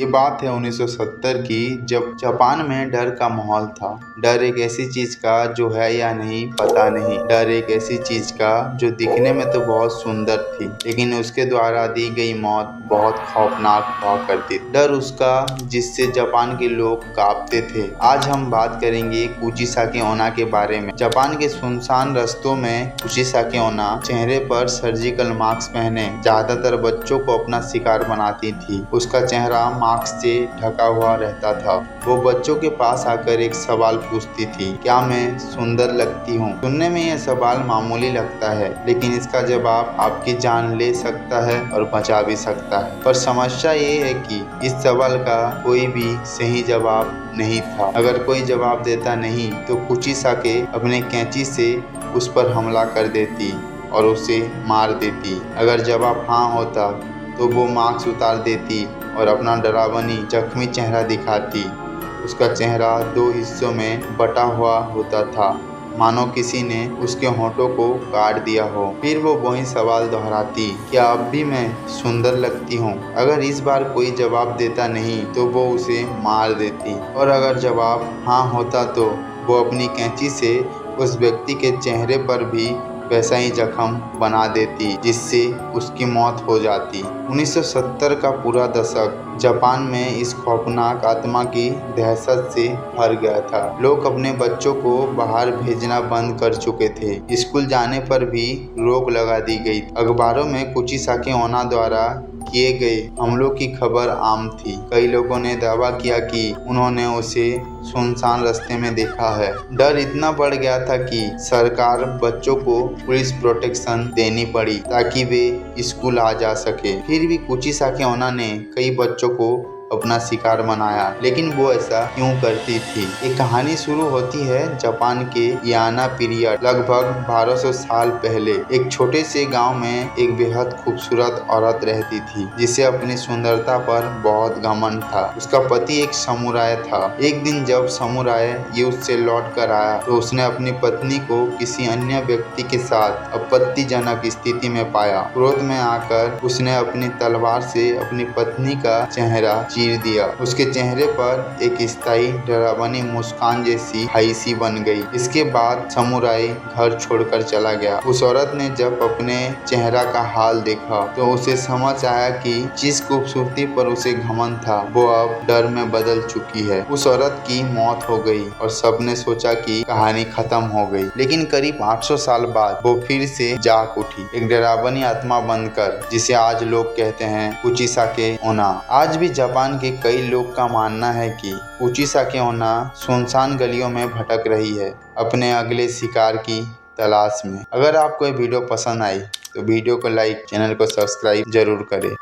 ये बात है 1970 की, जब जापान में डर का माहौल था। डर एक ऐसी चीज का जो है या नहीं पता नहीं। डर एक ऐसी चीज का जो दिखने में तो बहुत सुंदर थी, लेकिन उसके द्वारा दी गई मौत बहुत खौफनाक हुआ करती थी। डर उसका जिससे जापान के लोग कांपते थे। आज हम बात करेंगे कुचिसाकी ओना के बारे में। जापान के सुनसान रास्तों में कुचिसाकी ओना चेहरे पर सर्जिकल मास्क पहने ज्यादातर बच्चों को अपना शिकार बनाती थी। उसका चेहरा मास्क से ढका हुआ रहता था। वो बच्चों के पास आकर एक सवाल पूछती थी, क्या मैं सुंदर लगती हूँ? सुनने में यह सवाल मामूली लगता है, लेकिन इसका जवाब आपकी जान ले सकता है और बचा भी सकता है। पर समस्या ये है कि इस सवाल का कोई भी सही जवाब नहीं था। अगर कोई जवाब देता नहीं तो कुचिसाकी अपने कैंची से उस पर हमला कर देती और उसे मार देती। अगर जवाब हाँ होता तो वो मास्क उतार देती और अपना डरावनी जख्मी चेहरा दिखाती। उसका चेहरा दो हिस्सों में बटा हुआ होता था, मानो किसी ने उसके होंठों को काट दिया हो। फिर वो वही सवाल दोहराती, क्या अब भी मैं सुंदर लगती हूँ? अगर इस बार कोई जवाब देता नहीं तो वो उसे मार देती, और अगर जवाब हाँ होता तो वो अपनी कैंची से उस व्यक्ति के चेहरे पर भी वैसा ही जख्म बना देती जिससे उसकी मौत हो जाती। 1970 का पूरा दशक जापान में इस खौफनाक आत्मा की दहशत से भर गया था। लोग अपने बच्चों को बाहर भेजना बंद कर चुके थे। स्कूल जाने पर भी रोक लगा दी गई। अखबारों में कुचिसाकी ओना द्वारा किए गए हमलों की खबर आम थी। कई लोगों ने दावा किया कि उन्होंने उसे सुनसान रास्ते में देखा है। डर इतना बढ़ गया था कि सरकार बच्चों को पुलिस प्रोटेक्शन देनी पड़ी ताकि वे स्कूल आ जा सके। फिर भी कुचिसाकी ओना ने कई बच्चों को अपना शिकार बनाया, लेकिन वो ऐसा क्यों करती थी? एक कहानी शुरू होती है जापान के याना पीरियड, लगभग 1200 साल पहले। एक छोटे से गांव में एक बेहद खूबसूरत औरत रहती थी जिसे अपनी सुंदरता पर बहुत घमंड था। उसका पति एक समुराय था। एक दिन जब समुराय युद्ध से लौट कर आया तो उसने अपनी पत्नी को किसी अन्य व्यक्ति के साथ आपत्तिजनक स्थिति में पाया। क्रोध में आकर उसने अपनी तलवार से अपनी पत्नी का चेहरा चीर दिया। उसके चेहरे पर एक स्थायी डरावनी मुस्कान जैसी हाइसी बन गई। इसके बाद समुराई घर छोड़कर चला गया। उस औरत ने जब अपने चेहरा का हाल देखा तो उसे समझ आया कि जिस खूबसूरती पर उसे घमंड था वो अब डर में बदल चुकी है। उस औरत की मौत हो गई और सबने सोचा कि कहानी खत्म हो गई, लेकिन करीब 800 साल बाद वो फिर से जाग उठी, एक डरावनी आत्मा बनकर, जिसे आज लोग कहते हैं कुचिसाकी ओना। आज भी जापान के कई लोग का मानना है कि कुचिसाकी ओना सुनसान गलियों में भटक रही है, अपने अगले शिकार की तलाश में। अगर आपको ये वीडियो पसंद आई तो वीडियो को लाइक, चैनल को सब्सक्राइब जरूर करें।